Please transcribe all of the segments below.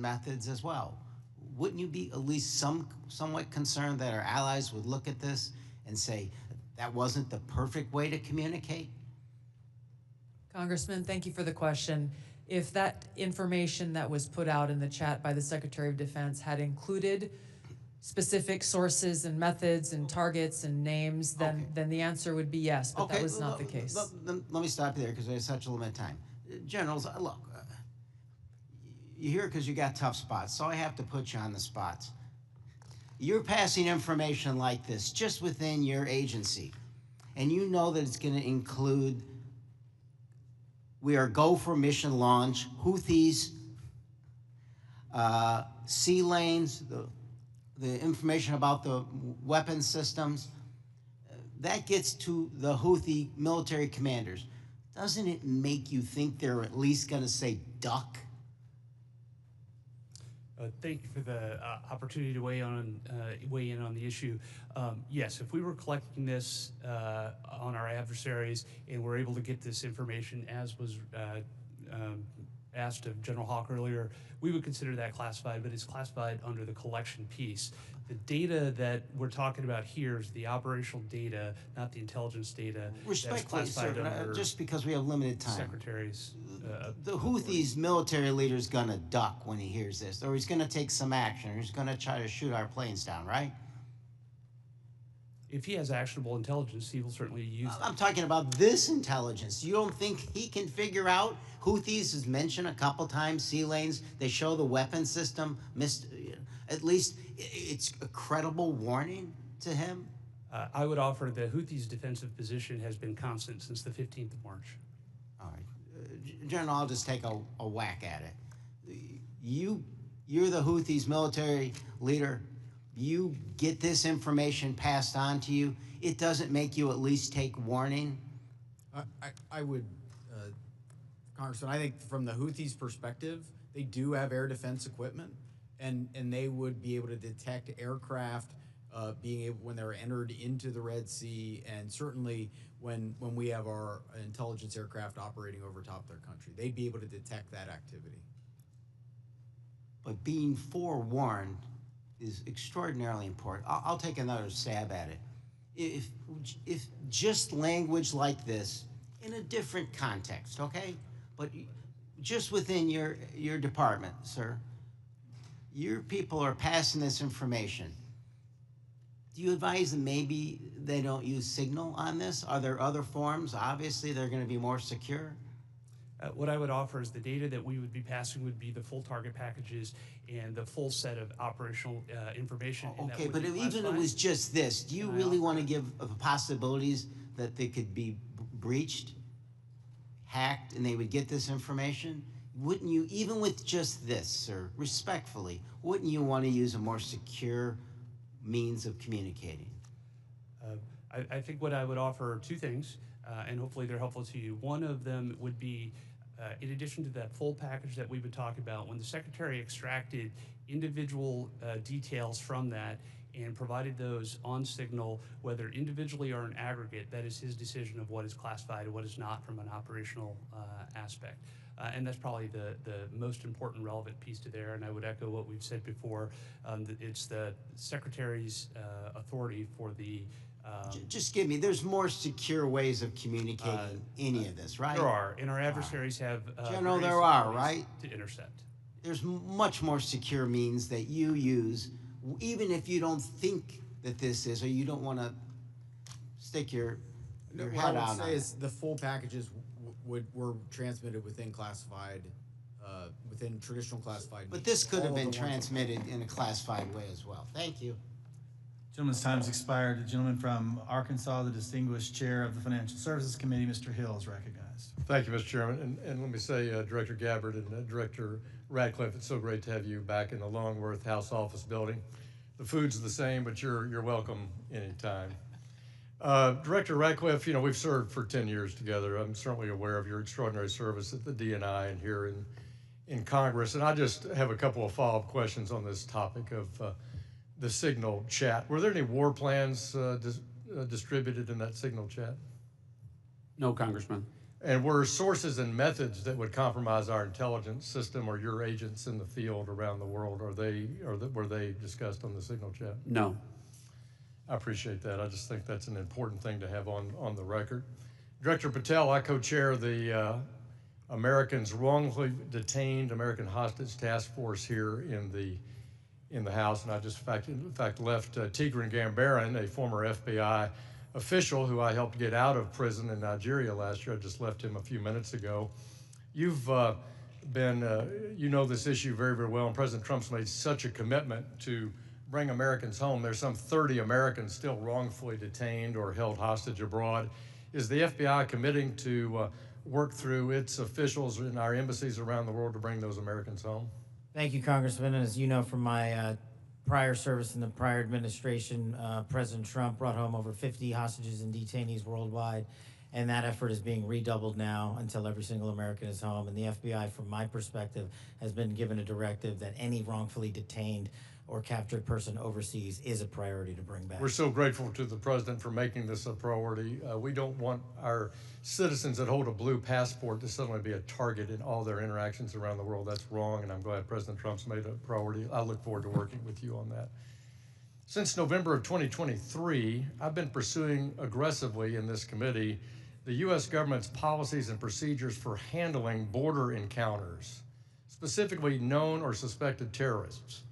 methods as well. Wouldn't you be at least somewhat concerned that our allies would look at this and say that wasn't the perfect way to communicate? Congressman, thank you for the question. If that information that was put out in the chat by the Secretary of Defense had included specific sources and methods and targets and names, then the answer would be yes, but that was not the case. Let me stop you there because there's such a limited time. Generals, look, you're here because you got tough spots, so I have to put you on the spots. You're passing information like this just within your agency, and you know that it's going to include we are go for mission launch, Houthis, sea lanes, the information about the weapon systems. That gets to the Houthi military commanders. Doesn't it make you think they're at least going to say duck? Thank you for the opportunity to weigh in on the issue. Yes, if we were collecting this on our adversaries and we're able to get this information as was asked of General Hawk earlier, we would consider that classified, but it's classified under the collection piece. The data that we're talking about here is the operational data, not the intelligence data. Respectfully, sir, just because we have limited time. Secretaries. The Houthis military leader's gonna duck when he hears this, or he's gonna take some action, or he's gonna try to shoot our planes down, right? If he has actionable intelligence, he will certainly use that. I'm talking about this intelligence. You don't think he can figure out? Houthis is mentioned a couple times, sea lanes, they show the weapon system, at least it's a credible warning to him? I would offer the Houthis' defensive position has been constant since the 15th of March. All right. General, I'll just take a whack at it. You're the Houthis' military leader. You get this information passed on to you. It doesn't make you at least take warning? I would, Congressman, I think from the Houthis' perspective, they do have air defense equipment, and they would be able to detect aircraft being able when they're entered into the Red Sea, and certainly when we have our intelligence aircraft operating over top of their country, they'd be able to detect that activity. But being forewarned is extraordinarily important. I'll take another stab at it. If just language like this in a different context, okay? But just within your department, sir, your people are passing this information. Do you advise that maybe they don't use Signal on this? Are there other forms? Obviously, they're going to be more secure. What I would offer is the data that we would be passing would be the full target packages and the full set of operational information. Okay, but even if it was just this, do you really want to give possibilities that they could be breached, hacked, and they would get this information? Wouldn't you, even with just this, sir, respectfully, wouldn't you want to use a more secure means of communicating? I think what I would offer are two things, and hopefully they're helpful to you. One of them would be, in addition to that full package that we would talk about, when the Secretary extracted individual details from that and provided those on Signal, whether individually or in aggregate, that is his decision of what is classified and what is not from an operational aspect. And that's probably the most important relevant piece to there, and I would echo what we've said before. It's the Secretary's authority for the just give me, there's more secure ways of communicating any of this, right? There are, and our adversaries have General, there are, right? To intercept. There's much more secure means that you use, even if you don't think that this is, or you don't want to stick your head out on it. What I would say is the full packages were transmitted within classified, within traditional classified. But this could have been transmitted in a classified way as well. Thank you. Gentleman's time's expired. The gentleman from Arkansas, the distinguished chair of the Financial Services Committee, Mr. Hill, is recognized. Thank you, Mr. Chairman. And let me say, Director Gabbard and Director Radcliffe, it's so great to have you back in the Longworth House Office building. The food's the same, but you're welcome anytime. Director Radcliffe, you know, we've served for 10 years together. I'm certainly aware of your extraordinary service at the DNI and here in Congress. And I just have a couple of follow-up questions on this topic of the Signal chat. Were there any war plans distributed in that Signal chat? No, Congressman. And were sources and methods that would compromise our intelligence system or your agents in the field around the world, were they discussed on the signal chat? No. I appreciate that. I just think that's an important thing to have on the record. Director Patel, I co-chair the Americans Wrongfully Detained American Hostage Task Force here in the House, and I just in fact left Tigran Gambaryan, a former FBI official who I helped get out of prison in Nigeria last year. I just left him a few minutes ago. You've you know this issue very, very well, and President Trump's made such a commitment to bring Americans home. There's some 30 Americans still wrongfully detained or held hostage abroad. Is the FBI committing to work through its officials in our embassies around the world to bring those Americans home? Thank you, Congressman. And as you know from my prior service in the prior administration, President Trump brought home over 50 hostages and detainees worldwide, and that effort is being redoubled now until every single American is home. And the FBI, from my perspective, has been given a directive that any wrongfully detained or captured person overseas is a priority to bring back. We're so grateful to the President for making this a priority. We don't want our citizens that hold a blue passport to suddenly be a target in all their interactions around the world. That's wrong, and I'm glad President Trump's made it a priority. I look forward to working with you on that. Since November of 2023, I've been pursuing aggressively in this committee the U.S. government's policies and procedures for handling border encounters, specifically known or suspected terrorists.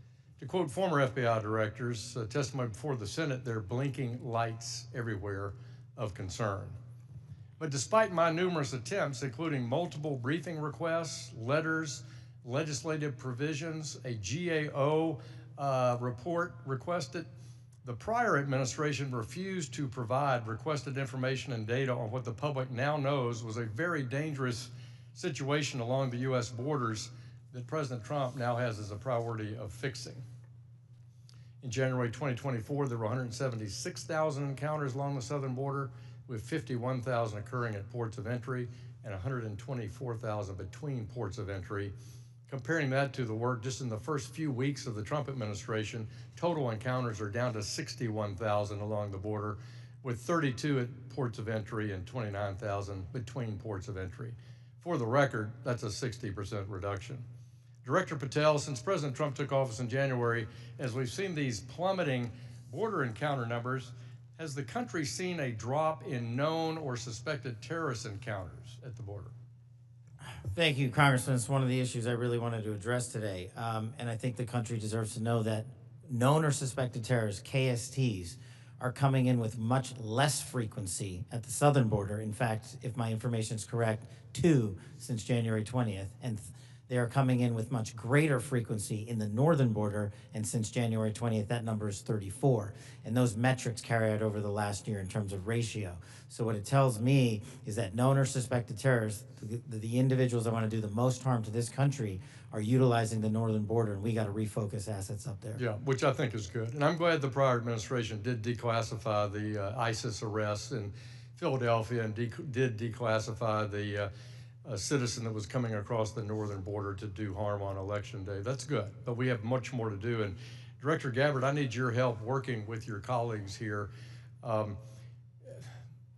To quote former FBI directors, testimony before the Senate, there are blinking lights everywhere of concern. But despite my numerous attempts, including multiple briefing requests, letters, legislative provisions, a GAO report requested, the prior administration refused to provide requested information and data on what the public now knows was a very dangerous situation along the U.S. borders that President Trump now has as a priority of fixing. In January 2024, there were 176,000 encounters along the southern border, with 51,000 occurring at ports of entry and 124,000 between ports of entry. Comparing that to the work just in the first few weeks of the Trump administration, total encounters are down to 61,000 along the border, with 32 at ports of entry and 29,000 between ports of entry. For the record, that's a 60% reduction. Director Patel, since President Trump took office in January, as we've seen these plummeting border encounter numbers, has the country seen a drop in known or suspected terrorist encounters at the border? Thank you, Congressman. It's one of the issues I really wanted to address today. And I think the country deserves to know that known or suspected terrorists, KSTs, are coming in with much less frequency at the southern border. In fact, if my information is correct, 2 since January 20th. And they are coming in with much greater frequency in the northern border, and since January 20th, that number is 34. And those metrics carry out over the last year in terms of ratio. So what it tells me is that known or suspected terrorists, the individuals that want to do the most harm to this country, are utilizing the northern border, and we got to refocus assets up there. Yeah, which I think is good. And I'm glad the prior administration did declassify the ISIS arrests in Philadelphia and did declassify the a citizen that was coming across the northern border to do harm on Election Day. That's good, but we have much more to do. And Director Gabbard, I need your help working with your colleagues here.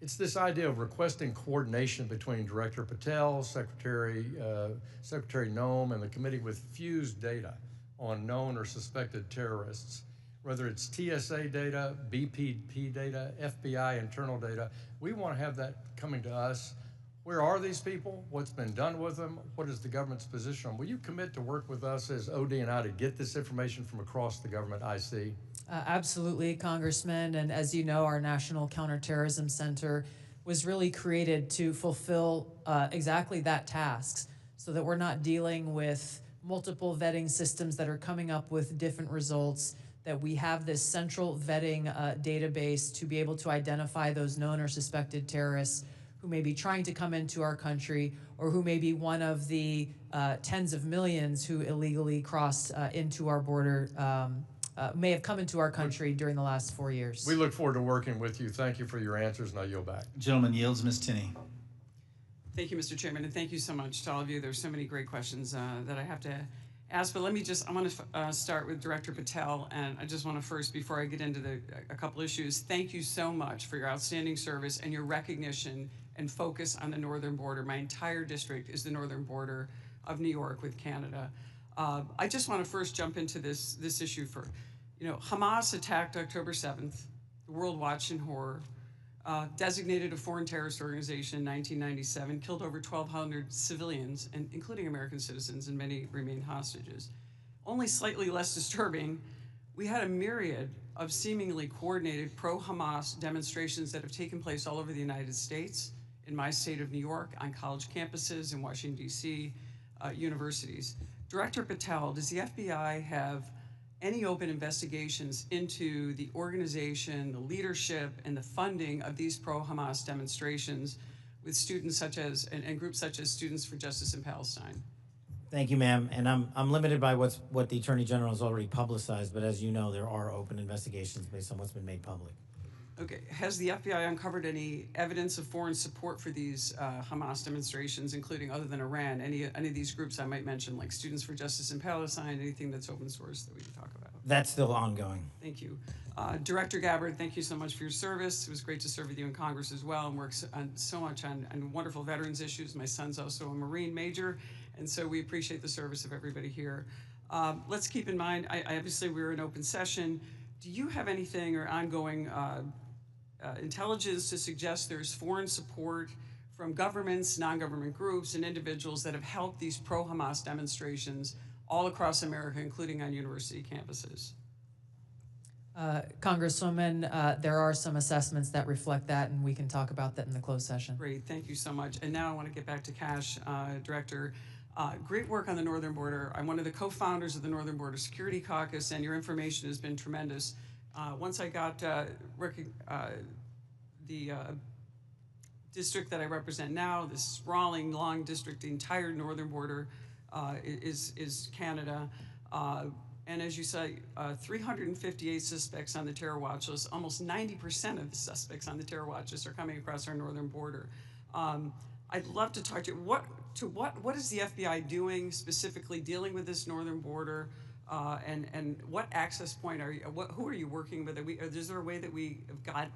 It's this idea of requesting coordination between Director Patel, Secretary Noem, and the committee with fused data on known or suspected terrorists. Whether it's TSA data, BPP data, FBI internal data, we want to have that coming to us. Where are these people? What's been done with them? What is the government's position on? Will you commit to work with us as OD&I to get this information from across the government, IC? Absolutely, Congressman. And as you know, our National Counterterrorism Center was really created to fulfill exactly that task, so that we're not dealing with multiple vetting systems that are coming up with different results, that we have this central vetting database to be able to identify those known or suspected terrorists who may be trying to come into our country, or who may be one of the tens of millions who illegally crossed into our border, may have come into our country during the last 4 years. We look forward to working with you. Thank you for your answers, and I yield back. Gentleman yields. Ms. Tinney. Thank you, Mr. Chairman, and thank you so much to all of you. There's so many great questions that I have to ask, but I want to start with Director Patel, and I just want to first, before I get into a couple issues, thank you so much for your outstanding service and your recognition and focus on the northern border. My entire district is the northern border of New York with Canada. I just want to first jump into this issue for, Hamas attacked October 7th. The world watched in horror. Designated a foreign terrorist organization in 1997, killed over 1,200 civilians, and including American citizens, and many remain hostages. Only slightly less disturbing, we had a myriad of seemingly coordinated pro-Hamas demonstrations that have taken place all over the United States, in my state of New York, on college campuses, in Washington, D.C., universities. Director Patel, does the FBI have any open investigations into the organization, the leadership, and the funding of these pro-Hamas demonstrations with students such as, and groups such as Students for Justice in Palestine? Thank you, ma'am. And I'm limited by what the Attorney General has already publicized, but as you know, there are open investigations based on what's been made public. Okay, has the FBI uncovered any evidence of foreign support for these Hamas demonstrations, including, other than Iran, any of these groups I might mention, like Students for Justice in Palestine, anything that's open source that we can talk about? That's still ongoing. Thank you. Director Gabbard, thank you so much for your service. It was great to serve with you in Congress as well, and works so much on wonderful veterans issues. My son's also a Marine major, and so we appreciate the service of everybody here. Let's keep in mind, obviously we're in open session. Do you have anything or ongoing intelligence to suggest there's foreign support from governments, non-government groups, and individuals that have helped these pro-Hamas demonstrations all across America, including on university campuses? Congresswoman, there are some assessments that reflect that, and we can talk about that in the closed session. Great, thank you so much. And now I want to get back to Cash, Director. Great work on the northern border. I'm one of the co-founders of the Northern Border Security Caucus, and your information has been tremendous. Once I got the district that I represent now, this sprawling, long district, the entire northern border is Canada. And as you say, 358 suspects on the terror watch list. Almost 90% of the suspects on the terror watch list are coming across our northern border. I'd love to talk to you. What is the FBI doing specifically dealing with this northern border? And what access point are you? Who are you working with? Is there a way that we have got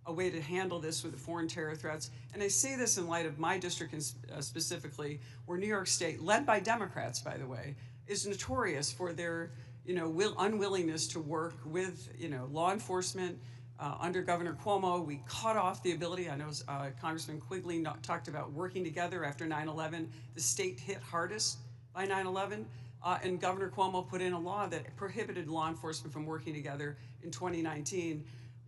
a way to handle this with the foreign terror threats? And I say this in light of my district specifically, where New York State, led by Democrats, by the way, is notorious for their unwillingness to work with law enforcement. Under Governor Cuomo, we cut off the ability. I know Congressman Quigley talked about working together after 9/11. The state hit hardest by 9/11. And Governor Cuomo put in a law that prohibited law enforcement from working together in 2019.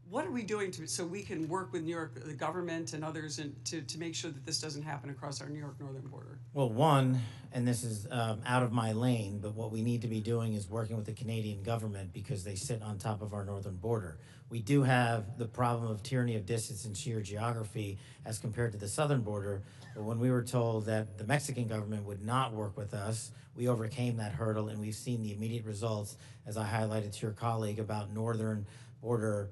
What are we doing so we can work with New York, the government and others, to make sure that this doesn't happen across our New York northern border? Well, one, and this is out of my lane, but what we need to be doing is working with the Canadian government because they sit on top of our northern border. We do have the problem of tyranny of distance and sheer geography as compared to the southern border, but when we were told that the Mexican government would not work with us, we overcame that hurdle, and we've seen the immediate results, as I highlighted to your colleague, about northern border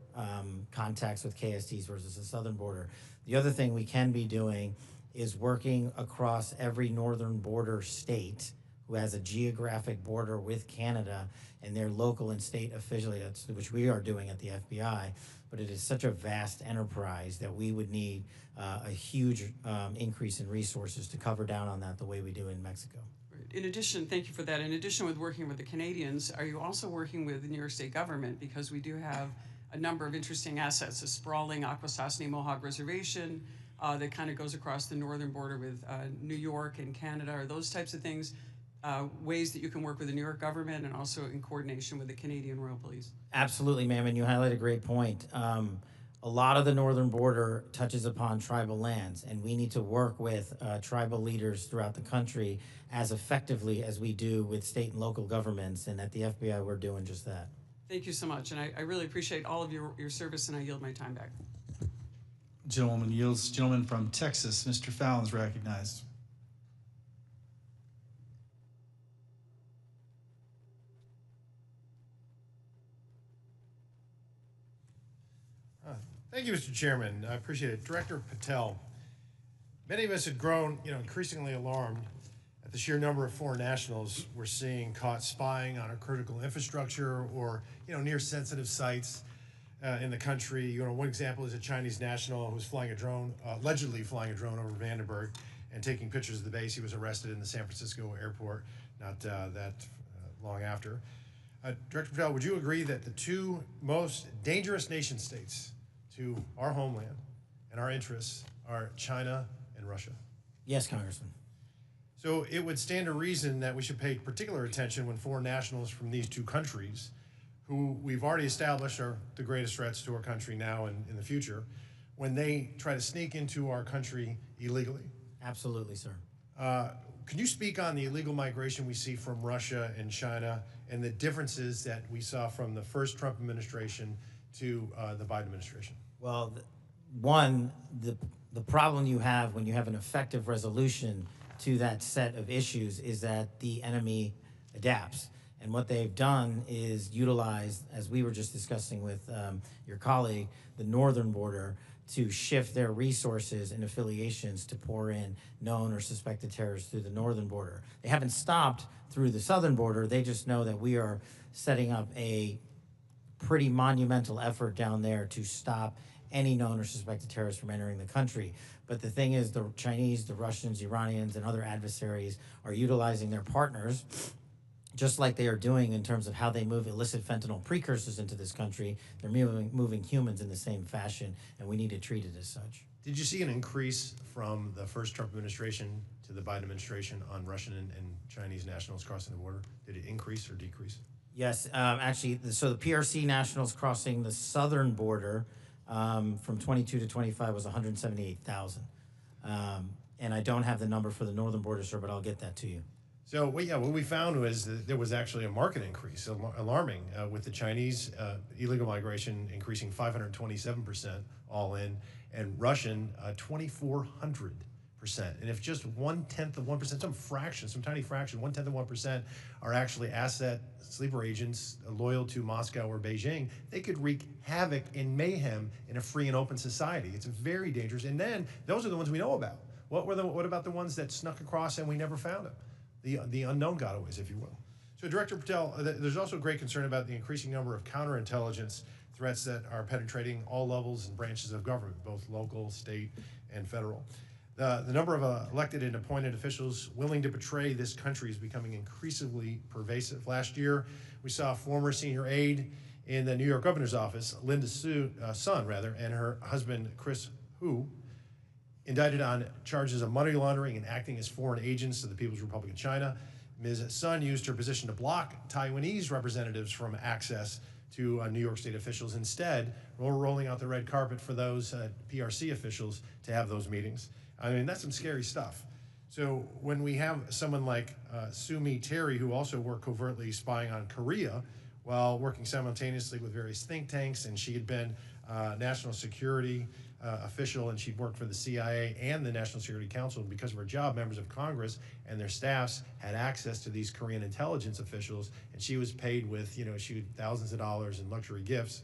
contacts with KSTs versus the southern border. The other thing we can be doing is working across every northern border state who has a geographic border with Canada and their local and state affiliates, which we are doing at the FBI. But it is such a vast enterprise that we would need a huge increase in resources to cover down on that the way we do in Mexico. In addition, thank you for that. In addition with working with the Canadians, are you also working with the New York State government? Because we do have a number of interesting assets, a sprawling Akwesasne Mohawk Reservation that kind of goes across the northern border with New York and Canada. Are those types of things ways that you can work with the New York government and also in coordination with the Canadian Royal Police? Absolutely, ma'am, and you highlight a great point. A lot of the northern border touches upon tribal lands, and we need to work with tribal leaders throughout the country as effectively as we do with state and local governments, and at the FBI, we're doing just that. Thank you so much, and I really appreciate all of your service, and I yield my time back. Gentlewoman yields. Gentleman from Texas, Mr. Fallon's recognized. Thank you, Mr. Chairman. I appreciate it. Director Patel, many of us had grown, increasingly alarmed at the sheer number of foreign nationals we're seeing caught spying on our critical infrastructure or, near sensitive sites. in the country. You know, one example is a Chinese national who's flying a drone, allegedly flying a drone over Vandenberg and taking pictures of the base. He was arrested in the San Francisco airport not that long after. Director Patel, would you agree that the two most dangerous nation states to our homeland and our interests are China and Russia? Yes, Congressman. So it would stand to reason that we should pay particular attention when foreign nationals from these two countries, who we've already established are the greatest threats to our country now and in the future, when they try to sneak into our country illegally. Absolutely, sir. Can you speak on the illegal migration we see from Russia and China and the differences that we saw from the first Trump administration to the Biden administration? Well, the problem you have when you have an effective resolution to that set of issues is that the enemy adapts. And what they've done is utilize, as we were just discussing with your colleague, the northern border to shift their resources and affiliations to pour in known or suspected terrorists through the northern border. They haven't stopped through the southern border. They just know that we are setting up a pretty monumental effort down there to stop any known or suspected terrorists from entering the country. But the thing is, the Chinese, the Russians, Iranians, and other adversaries are utilizing their partners, just like they are doing in terms of how they move illicit fentanyl precursors into this country. They're moving humans in the same fashion, and we need to treat it as such. Did you see an increase from the first Trump administration to the Biden administration on Russian and Chinese nationals crossing the border? Did it increase or decrease? Yes, actually, so the PRC nationals crossing the southern border from 22 to 25 was 178,000. And I don't have the number for the northern border, sir, but I'll get that to you. So, what we found was that there was actually a market increase, alarming, with the Chinese illegal migration increasing 527% all in, and Russian 2,400%. And if just 1/10 of 1%, some tiny fraction, 1/10 of 1% are actually asset sleeper agents loyal to Moscow or Beijing, they could wreak havoc and mayhem in a free and open society. It's very dangerous. And then those are the ones we know about. What about the ones that snuck across and we never found them? The unknown gotaways, if you will. So, Director Patel, there's also great concern about the increasing number of counterintelligence threats that are penetrating all levels and branches of government, both local, state, and federal. The number of elected and appointed officials willing to betray this country is becoming increasingly pervasive. Last year, we saw a former senior aide in the New York governor's office, Linda Sun, and her husband, Chris Hu, indicted on charges of money laundering and acting as foreign agents to the People's Republic of China. Ms. Sun used her position to block Taiwanese representatives from access to New York State officials. Instead, we're rolling out the red carpet for those PRC officials to have those meetings. I mean, that's some scary stuff. So when we have someone like Sumi Terry, who also worked covertly spying on Korea while working simultaneously with various think tanks, and she had been national security official, and she'd worked for the CIA and the National Security Council. And because of her job, members of Congress and their staffs had access to these Korean intelligence officials, and she was paid with, thousands of dollars in luxury gifts.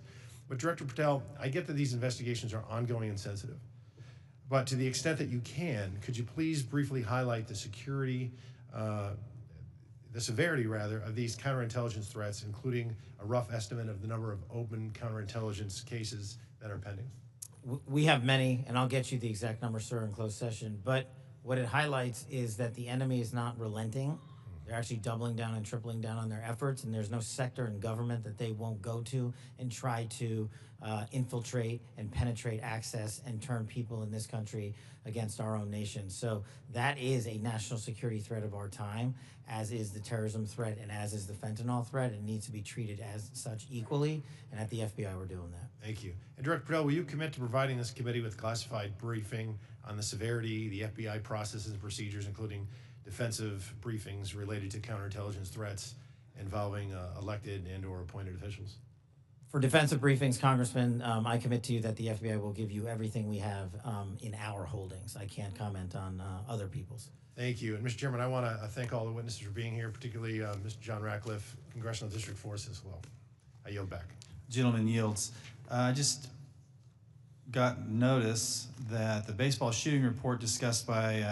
But Director Patel, I get that these investigations are ongoing and sensitive. But to the extent that you can, could you please briefly highlight the severity of these counterintelligence threats, including a rough estimate of the number of open counterintelligence cases that are pending? We have many, and I'll get you the exact number, sir, in closed session. But what it highlights is that the enemy is not relenting. They're actually doubling down and tripling down on their efforts, and there's no sector in government that they won't go to and try to infiltrate and penetrate access and turn people in this country against our own nation. So that is a national security threat of our time, as is the terrorism threat and as is the fentanyl threat. It needs to be treated as such equally, and at the FBI we're doing that. Thank you. And Director Patel, will you commit to providing this committee with classified briefing on the severity, the FBI processes and procedures, including defensive briefings related to counterintelligence threats involving elected and or appointed officials? For defensive briefings, Congressman, I commit to you that the FBI will give you everything we have in our holdings. I can't comment on other people's. Thank you. And Mr. Chairman, I want to thank all the witnesses for being here, particularly Mr. John Ratcliffe, Congressional District Force as well. I yield back. Gentleman yields. I just got notice that the baseball shooting report discussed by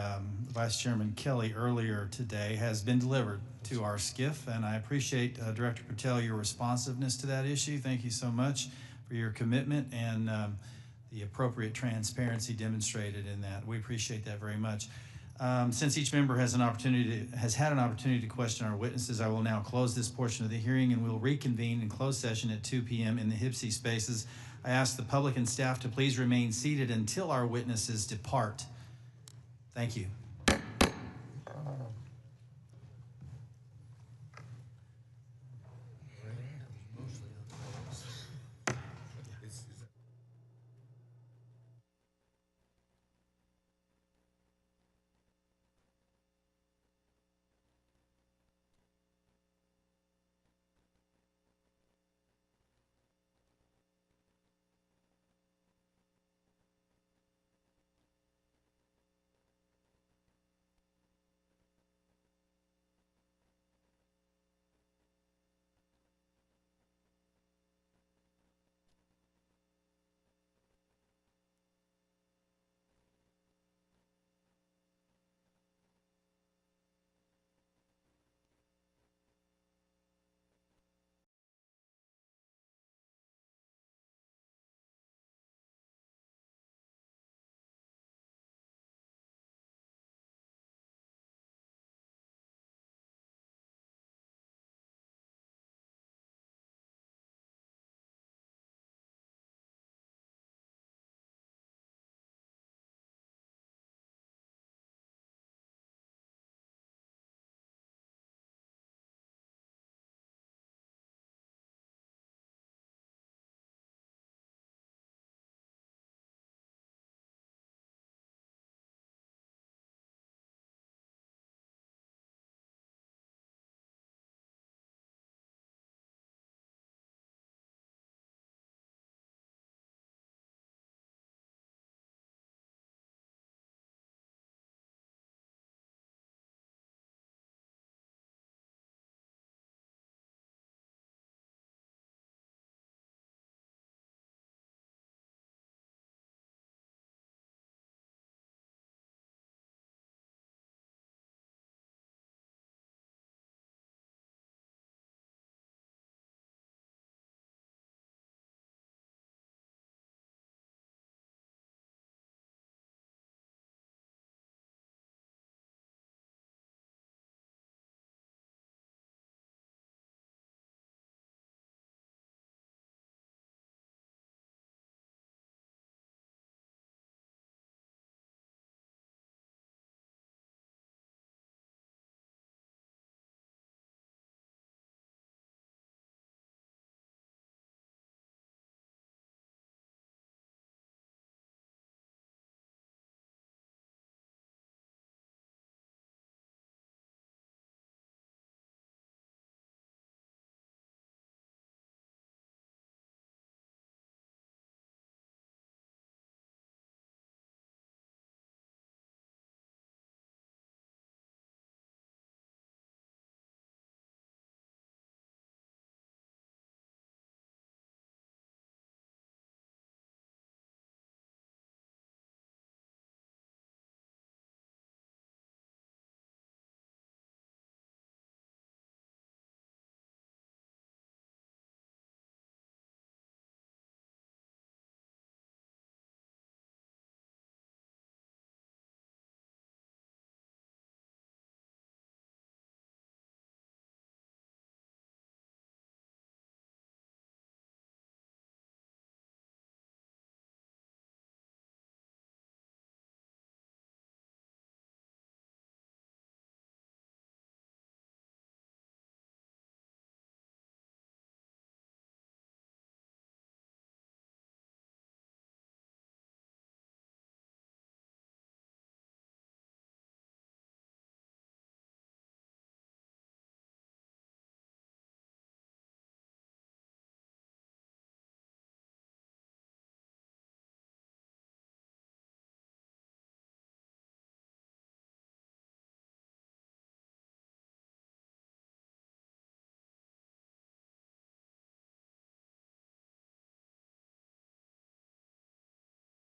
Vice Chairman Kelly earlier today has been delivered to our SCIF, and I appreciate Director Patel, your responsiveness to that issue. Thank you so much for for your commitment and the appropriate transparency demonstrated in that. We appreciate that very much. Since each member has had an opportunity to question our witnesses, I will now close this portion of the hearing and we'll reconvene in closed session at 2 p.m. in the HIPSI spaces. I ask the public and staff to please remain seated until our witnesses depart. Thank you.